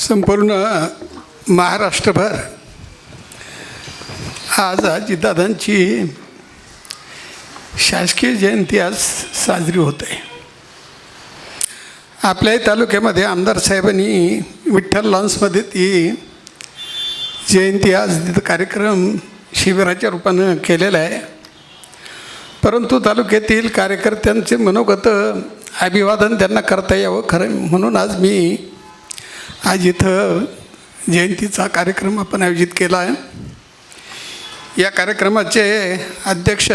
संपूर्ण महाराष्ट्रभर आज अजितदादांची शासकीय जयंती आज साजरी होत आहे. आपल्याही तालुक्यामध्ये आमदार साहेबांनी विठ्ठल लॉन्समध्ये ती जयंती आज तिथं कार्यक्रम शिबिराच्या रूपानं केलेला आहे. परंतु तालुक्यातील कार्यकर्त्यांचे मनोगत अभिवादन त्यांना करता यावं खरं म्हणून आज मी इथं जयंतीचा कार्यक्रम आपण आयोजित केला आहे. या कार्यक्रमाचे अध्यक्ष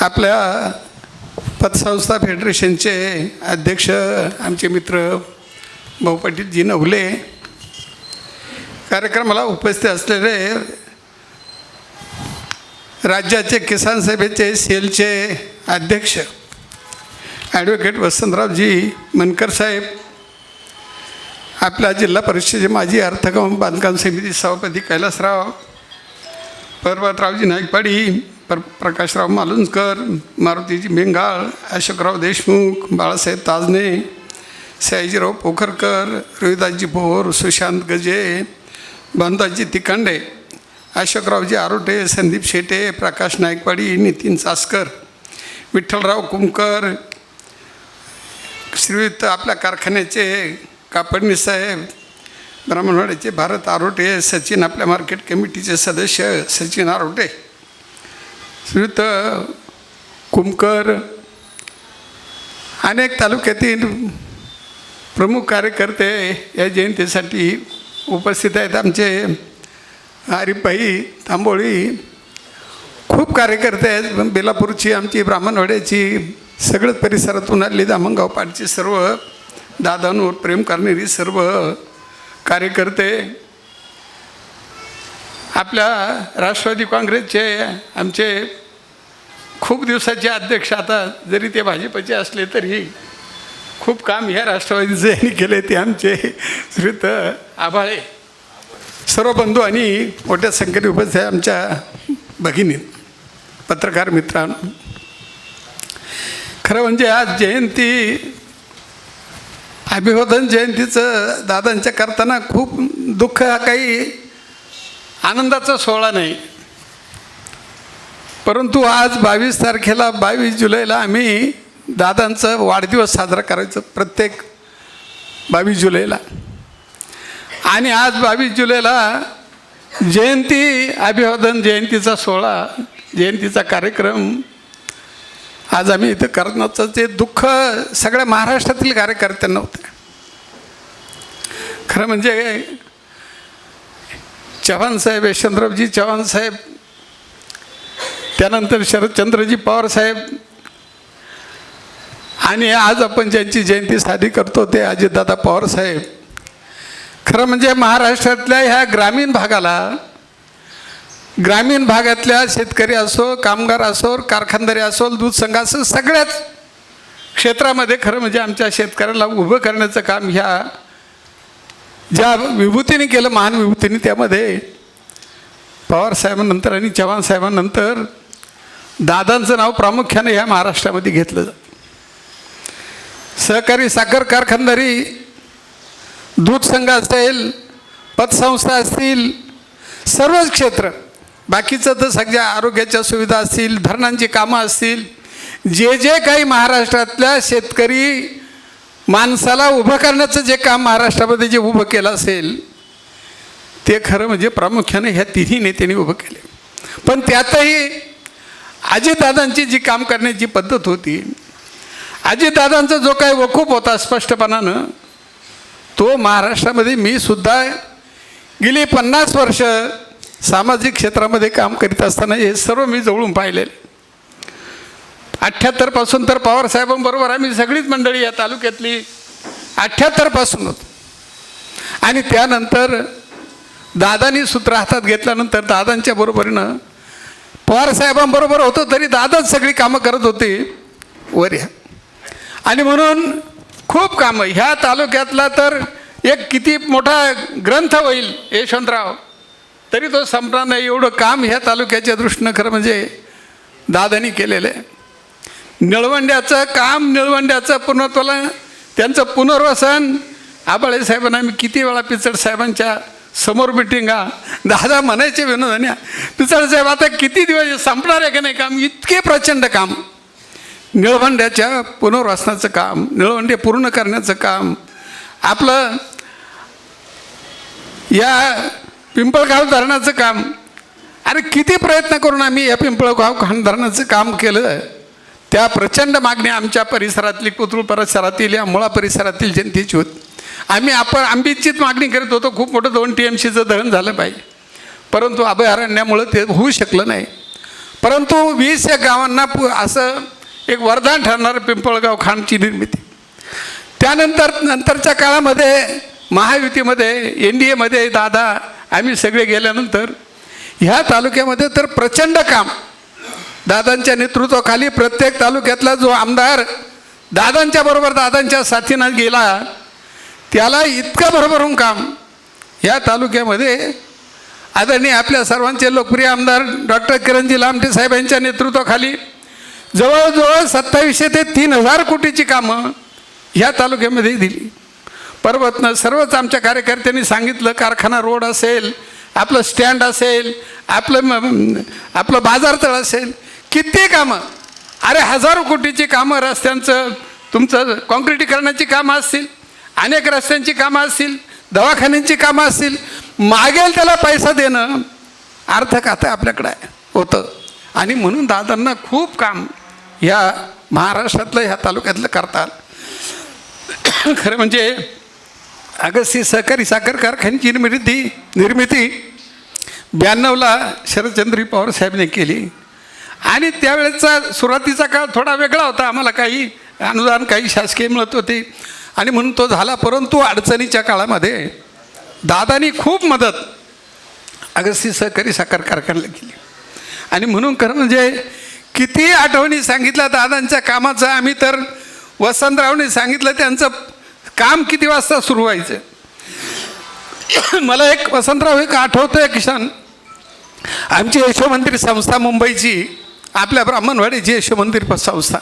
आपल्या पतसंस्था फेडरेशनचे अध्यक्ष आमचे मित्र भाऊ पाटीलजी नवले, कार्यक्रमाला उपस्थित असलेले राज्याचे किसान सभेचे सेलचे अध्यक्ष ॲडव्होकेट वसंतरावजी मनकर साहेब, आपल्या जिल्हा परिषदेचे माजी अर्थकाम बांधकाम समिती सभापती कैलासराव, पर्वतरावजी नाईकपाडी, प्रकाशराव मालुंजकर, मारुतीजी मेंगाळ, अशोकराव देशमुख, बाळासाहेब ताजने, सयाजीराव पोखरकर, रोहिदासजी भोर, सुशांत गजे, भानुदासजी तिकांडे, अशोकरावजी आरोटे, संदीप शेटे, प्रकाश नाईकपाडी, नितीन चासकर, विठ्ठलराव कुमकर, श्रीयुत आपल्या कारखान्याचे कापडणी साहेब, ब्राह्मणवाड्याचे भारत आरोटे, सचिन आपल्या मार्केट कमिटीचे सदस्य सचिन आरोटे, श्रीयुत कुमकर, अनेक तालुक्यातील प्रमुख कार्यकर्ते या जयंतीसाठी उपस्थित आहेत. आमचे हरिभाई तांबोळी, खूप कार्यकर्ते आहेत. बेलापूरची, आमची ब्राह्मणवाड्याची, सगळ्याच परिसरातून आलेली दामणगाव पाटची सर्व दादांवर प्रेम करणारी सर्व कार्यकर्ते, आपल्या राष्ट्रवादी काँग्रेसचे आमचे खूप दिवसाचे अध्यक्ष, आता जरी ते भाजपचे असले तरी खूप काम ह्या राष्ट्रवादीचे यांनी केले, ते आमचे श्रीयुत आभाळे, सर्व बंधू आणि मोठ्या संख्येने उपस्थित आहे. आमच्या भगिनी, पत्रकार मित्रांनो, खरं म्हणजे आज जयंती, अभिवादन जयंतीचं दादांच्या करताना खूप दुःख, हा काही आनंदाचा सोहळा नाही. परंतु आज 22 तारखेला 22 जुलैला आम्ही दादांचं वाढदिवस साजरा करायचं, प्रत्येक 22 जुलैला. आणि आज 22 जुलैला जयंती, अभिवादन जयंतीचा सोहळा, जयंतीचा कार्यक्रम आज आम्ही इथं करण्याचं ते दुःख सगळ्या महाराष्ट्रातील कार्यकर्त्यांना होतं. खरं म्हणजे चव्हाण साहेब, यशवंतरावजी चव्हाण साहेब, त्यानंतर शरदचंद्रजी पवार साहेब, आणि आज आपण ज्यांची जयंती साजरी करतो ते अजितदादा पवार साहेब. खरं म्हणजे महाराष्ट्रातल्या ह्या ग्रामीण भागाला, ग्रामीण भागातल्या शेतकरी असो, कामगार असो, कारखानदारी असो, दूध संघ असो, सगळ्याच क्षेत्रामध्ये खरं म्हणजे आमच्या शेतकऱ्याला उभं करण्याचं काम ह्या ज्या विभूतीने केलं, महान विभूतीने, त्यामध्ये पवार साहेबांनंतर आणि चव्हाण साहेबांनंतर दादांचं नाव प्रामुख्याने ह्या महाराष्ट्रामध्ये घेतलं जातं. सहकारी साखर कारखानदारी, दूध संघ असेल, पतसंस्था असतील, सर्वच क्षेत्र, बाकीचं तर सगळ्या आरोग्याच्या सुविधा असतील, धरणांची कामं असतील, जे जे काही महाराष्ट्रातल्या शेतकरी माणसाला उभं करण्याचं जे काम महाराष्ट्रामध्ये जे उभं केलं असेल, ते खरं म्हणजे प्रामुख्याने ह्या तिन्ही नेत्यांनी उभं केले. पण त्यातही अजितदादांची जी काम करण्याची पद्धत होती, अजितदादांचा जो काही वकूफ होता स्पष्टपणानं, तो महाराष्ट्रामध्ये मी सुद्धा गेली 50 वर्ष सामाजिक क्षेत्रामध्ये काम करीत असताना हे सर्व मी जवळून पाहिलेले. 78 पासून तर पवार साहेबांबरोबर आम्ही सगळीच मंडळी या तालुक्यातली 78 पासून होतो. आणि त्यानंतर दादांनी सूत्र हातात घेतल्यानंतर दादांच्या बरोबरीनं पवार साहेबांबरोबर होतो, तरी दादाच सगळी कामं करत होते वर ह्या. आणि म्हणून खूप कामं ह्या तालुक्यातला तर एक किती मोठा ग्रंथ होईल यशवंतराव, तरी तो संपणार नाही, एवढं काम ह्या तालुक्याच्या दृष्टीनं खरं म्हणजे दादांनी केलेलं आहे. निळवंड्याचं काम, निळवंड्याचं पूर्णत्वाला त्यांचं पुनर्वसन, आबाळे साहेबांना आम्ही किती वेळा पिचड साहेबांच्या समोर मिटिंगा दादा म्हणायचे विनोदन्या पिचड साहेब आता किती दिवस संपणार आहे का नाही काम, इतके प्रचंड काम, निळवंड्याच्या पुनर्वसनाचं काम, निळवंडे पूर्ण करण्याचं काम, आपलं या पिंपळगाव धरणाचं काम. अरे किती प्रयत्न करून आम्ही या पिंपळगाव धरणाचं काम केलं. त्या प्रचंड मागणी आमच्या परिसरातली, कोथरूड परिसरातील, या मुळा परिसरातील जनतेची होती. आपण आंबीचीच मागणी करत होतो, खूप मोठं 2 TMCचं धरण झालं पाहिजे, परंतु अभयारण्यामुळं ते होऊ शकलं नाही. परंतु 20 या गावांना असं एक वरदान ठरणारं पिंपळगाव खांडची निर्मिती. नंतरच्या काळामध्ये महायुतीमध्ये NDAमध्ये दादा आम्ही सगळे गेल्यानंतर ह्या तालुक्यामध्ये तर प्रचंड काम दादांच्या नेतृत्वाखाली प्रत्येक तालुक्यातला जो आमदार दादांच्या बरोबर दादांच्या साथीनं गेला त्याला इतकं भरभरून काम या तालुक्यामध्ये आदरणीय आपल्या सर्वांचे लोकप्रिय आमदार डॉक्टर किरणजी लामटे साहेब यांच्या नेतृत्वाखाली जवळजवळ 2700 ते 3000 कोटीची कामं ह्या तालुक्यामध्ये दिली. पर्वतनं सर्वच आमच्या कार्यकर्त्यांनी सांगितलं, कारखाना रोड असेल, आपलं स्टँड असेल, आपलं बाजारतळ असेल, किती कामं, अरे हजारो कोटीची कामं, रस्त्यांचं तुमचं कॉन्क्रिटीकरणाची कामं असतील, अनेक रस्त्यांची कामं असतील, दवाखान्यांची कामं असतील, मागेल त्याला पैसा देणं अर्थ खातं आपल्याकडं होतं. आणि म्हणून दादांना खूप काम ह्या महाराष्ट्रातलं ह्या तालुक्यातलं करतात. खरं म्हणजे अगस्ती सहकारी साखर कारखान्याची निर्मिती 92ला शरदचंद्र पवार साहेबने केली. आणि त्यावेळेचा सुरुवातीचा काळ थोडा वेगळा होता, आम्हाला काही अनुदान काही शासकीय मिळत होते आणि म्हणून तो झाला. परंतु अडचणीच्या काळामध्ये दादानी खूप मदत अगस्ती सहकारी साखर कारखान्याला केली. आणि म्हणून खरं म्हणजे किती आठवणी सांगितल्या दादांच्या कामाचं. आम्ही तर वसंतरावने सांगितलं त्यांचं काम किती वाजता सुरू व्हायचं. मला एक वसंतराव एक आठवतं एक क्षण, आमची यशोमंदिर संस्था मुंबईची, आपल्या ब्राह्मणवाडीची यशोमंदिर संस्था,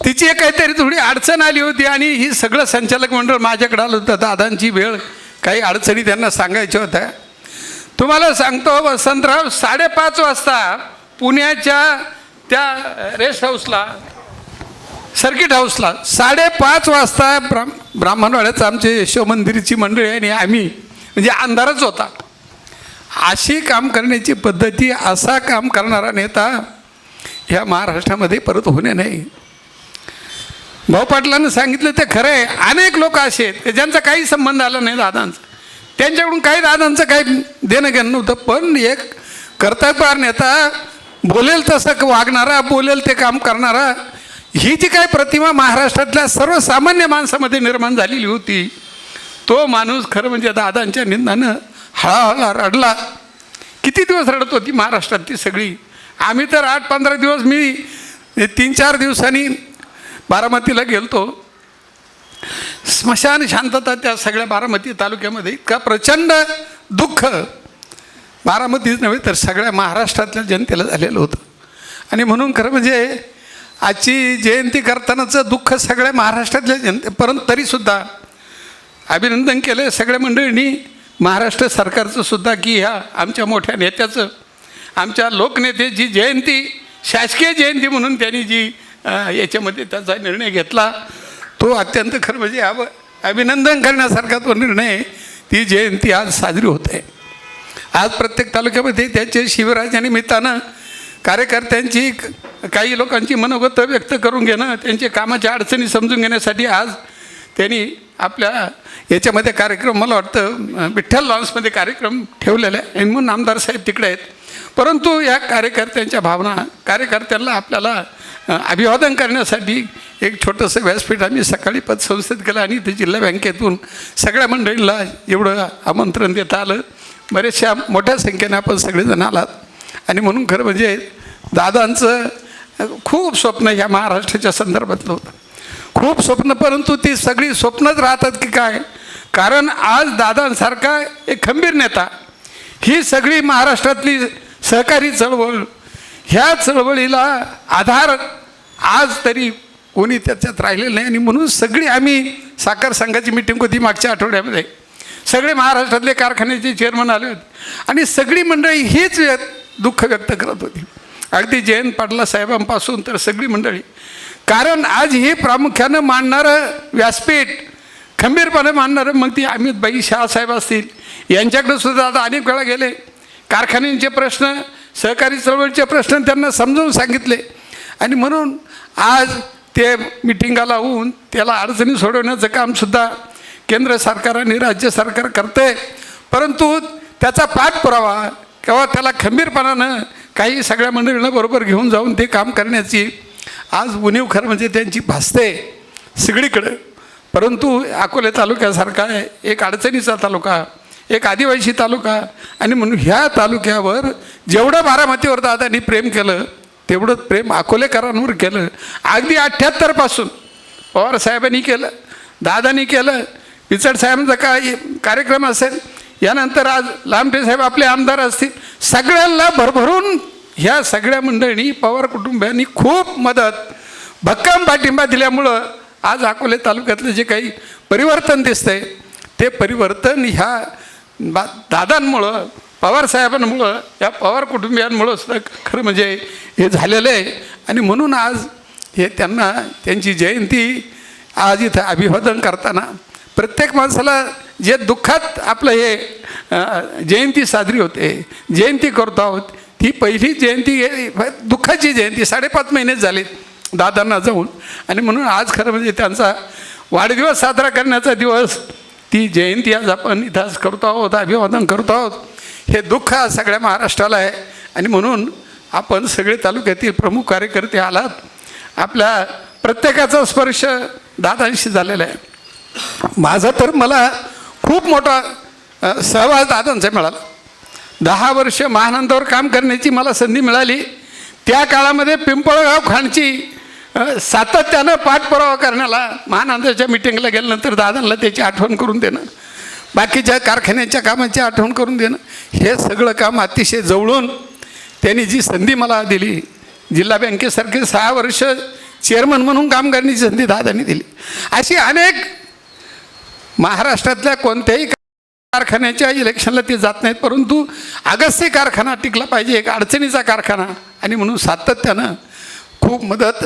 तिची एक काहीतरी थोडी अडचण आली होती आणि ही सगळं संचालक मंडळ माझ्याकडे आलं होतं. दादांची वेळ काही अडचणी त्यांना सांगायच्या होत्या. तुम्हाला सांगतो वसंतराव 5:30 वाजता पुण्याच्या त्या रेस्ट हाऊसला, सर्किट हाऊसला 5:30 वाजता ब्राह्मणवाड्याचं आमचे यशोमंदिरची मंडळी आणि आम्ही, म्हणजे अंधारच होता. अशी काम करण्याची पद्धती, असा काम करणारा नेता ह्या महाराष्ट्रामध्ये परत होणे नाही. भाऊ पाटलांना सांगितलं ते खरं आहे. अनेक लोक असे आहेत की ज्यांचा काही संबंध आला नाही दादांचा, त्यांच्याकडून काही दादांचं काही देणं घेणं नव्हतं. पण एक कर्तव्यपरायण नेता, बोलेल तसं वागणारा, बोलेल ते काम करणारा, ही जी काय प्रतिमा महाराष्ट्रातल्या सर्वसामान्य माणसामध्ये निर्माण झालेली होती, तो माणूस खरं म्हणजे दादांच्या निंदानं हळाहळा रडला. किती दिवस रडत होती महाराष्ट्रातली सगळी. आम्ही तर 8-15 दिवस, मी 3-4 दिवसांनी बारामतीला गेलतो. स्मशान शांतता त्या सगळ्या बारामती तालुक्यामध्ये. इतका प्रचंड दुःख बारामतीच नव्हे तर सगळ्या महाराष्ट्रातल्या जनतेला झालेलं होतं. आणि म्हणून खरं म्हणजे आजची जयंती करतानाचं दुःख सगळ्या महाराष्ट्रातल्या परंतु तरीसुद्धा अभिनंदन केलं सगळ्या मंडळींनी, महाराष्ट्र सरकारचं सुद्धा, की ह्या आमच्या मोठ्या नेत्याचं, आमच्या लोकनेत्याची जयंती, शासकीय जयंती म्हणून त्यांनी जी याच्यामध्ये त्याचा निर्णय घेतला, तो अत्यंत खरं म्हणजे अभिनंदन करण्यासारखा तो निर्णय. ती जयंती आज साजरी होत आहे. आज प्रत्येक तालुक्यामध्ये त्याच्या शिवराज्या निमित्तानं कार्यकर्त्यांची, काही लोकांची मनोगत व्यक्त करून घेणं, त्यांच्या कामाच्या अडचणी समजून घेण्यासाठी आज त्यांनी आपल्या याच्यामध्ये कार्यक्रम, मला वाटतं विठ्ठल लॉन्समध्ये कार्यक्रम ठेवलेला आहे. आणि म्हणून आमदार साहेब तिकडे आहेत. परंतु या कार्यकर्त्यांच्या भावना, कार्यकर्त्यांना आपल्याला अभिवादन करण्यासाठी एक छोटंसं व्यासपीठ आम्ही सकाळी पतसंस्थेत केलं आणि ते जिल्हा बँकेतून सगळ्या मंडळींना एवढं आमंत्रण देता आलं. बरेचशा मोठ्या संख्येने आपण सगळेजण आलात. आणि म्हणून खरं म्हणजे दादांचं खूप स्वप्न ह्या महाराष्ट्राच्या संदर्भातलं होतं, खूप स्वप्न. परंतु ती सगळी स्वप्नच राहतात की काय, कारण आज दादांसारखा एक खंबीर नेता, ही सगळी महाराष्ट्रातली सहकारी चळवळ, ह्या चळवळीला आधार आज तरी कोणी त्याच्यात राहिलेलं नाही. आणि म्हणून सगळी आम्ही साखर संघाची मिटिंग होती मागच्या आठवड्यामध्ये, सगळे महाराष्ट्रातले कारखान्याचे चेअरमन आले होते आणि सगळी मंडळी हेच दुःख व्यक्त करत होती, अगदी जयंत पाटला साहेबांपासून तर सगळी मंडळी. कारण आज हे प्रामुख्यानं मांडणारं व्यासपीठ, खंबीरपणे मांडणारं मग ती अमितभाई शहासाहेब असतील, यांच्याकडे सुद्धा आता अनेक वेळा गेले, कारखान्यांचे प्रश्न, सहकारी चळवळीचे प्रश्न त्यांना समजावून सांगितले. आणि म्हणून आज ते मिटिंगाला होऊन त्याला अडचणी सोडवण्याचं कामसुद्धा केंद्र सरकार आणि राज्य सरकार करते. परंतु त्याचा पाठपुरावा किंवा त्याला खंबीरपणानं काही सगळ्या मंडळींना बरोबर घेऊन जाऊन ते काम करण्याची आज उणीव खरं म्हणजे त्यांची भासते सगळीकडं. परंतु अकोले तालुक्यासारखा एक अडचणीचा तालुका, एक आदिवासी तालुका, आणि म्हणून ह्या तालुक्यावर जेवढं बारामतीवर दादांनी प्रेम केलं तेवढंच प्रेम अकोलेकरांवर केलं. अगदी 78 पासून पवारसाहेबांनी केलं, दादांनी केलं, पिचड साहेबांचा काय कार्यक्रम असेल, यानंतर आज लामटे साहेब आपले आमदार असतील, सगळ्यांना भरभरून ह्या सगळ्या मंडळींनी पवार कुटुंबियांनी खूप मदत, भक्कम पाठिंबा दिल्यामुळं आज अकोले तालुक्यातलं जे काही परिवर्तन दिसतंय ते परिवर्तन ह्या दादांमुळं, पवारसाहेबांमुळं, या पवार कुटुंबियांमुळं सुद्धा खरं म्हणजे हे झालेलं आहे. आणि म्हणून आज हे त्यांना त्यांची जयंती आज इथं अभिवादन करताना प्रत्येक माणसाला जे दुःखात आपलं हे जयंती साजरी होते, जयंती करतो आहोत, ती पहिली जयंती दुःखाची जयंती 5.5 महिनेच झाले दादांना जाऊन. आणि म्हणून आज खरं म्हणजे त्यांचा वाढदिवस साजरा करण्याचा दिवस, ती जयंती आज आपण इथं करतो आहोत, अभिवादन करतो आहोत. हे दुःख आज सगळ्या महाराष्ट्राला आहे. आणि म्हणून आपण सगळे तालुक्यातील प्रमुख कार्यकर्ते आलात, आपल्या प्रत्येकाचा स्पर्श दादांशी झालेला आहे. माझा तर मला खूप मोठा सहवास दादांचा मिळाला. 10 वर्ष महानंदावर काम करण्याची मला संधी मिळाली. त्या काळामध्ये पिंपळगाव खाणची सातत्यानं पाठपुरावा करण्याला, महानंदाच्या मिटिंगला गेल्यानंतर दादांना त्याची आठवण करून देणं, बाकीच्या कारखान्याच्या कामाची आठवण करून देणं, हे सगळं काम अतिशय जवळून त्यांनी जी संधी मला दिली, जिल्हा बँकेसारखे 6 वर्ष चेअरमन म्हणून काम करण्याची संधी दादांनी दिली. अशी अनेक महाराष्ट्रातल्या कोणत्याही कारखान्याच्या इलेक्शनला ते जात नाहीत, परंतु अगस्ती कारखाना टिकला पाहिजे, एक अडचणीचा कारखाना. आणि म्हणून सातत्यानं खूप मदत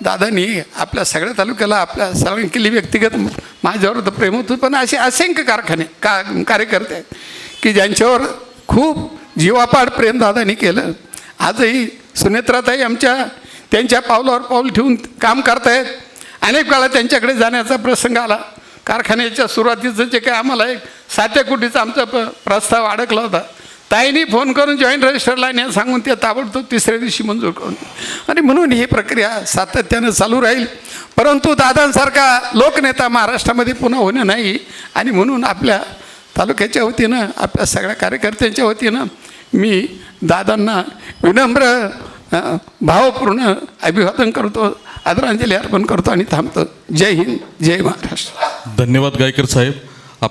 दादांनी आपल्या सगळ्या तालुक्याला, आपल्या सर्वांनी केली. व्यक्तिगत माझ्यावर तर प्रेम होतं, पण असे असंख्य कार्यकर्ते आहेत की ज्यांच्यावर खूप जीवापाड प्रेम दादांनी केलं. आजही सुनेत्राताई त्यांच्या पावलावर पाऊल ठेवून काम करतायत. अनेक वेळा त्यांच्याकडे जाण्याचा प्रसंग आला. कारखान्याच्या सुरुवातीचं जे काही आम्हाला एक 7 कोटीचा आमचा प्रस्ताव अडकला होता, ताईंनी फोन करून जॉईंट रजिस्टरला न्या सांगून ते ताबडतोब 3ऱ्या दिवशी मंजूर करून. आणि म्हणून ही प्रक्रिया सातत्यानं चालू राहील. परंतु दादांसारखा लोकनेता महाराष्ट्रामध्ये पुन्हा होणं नाही. आणि म्हणून आपल्या तालुक्याच्या वतीनं, आपल्या सगळ्या कार्यकर्त्यांच्या वतीनं मी दादांना विनम्र भावपूर्ण अभिवादन करतो, आदरांजली अर्पण करतो आणि थांबतो. जय हिंद, जय महाराष्ट्र. धन्यवाद गायकर साहेब.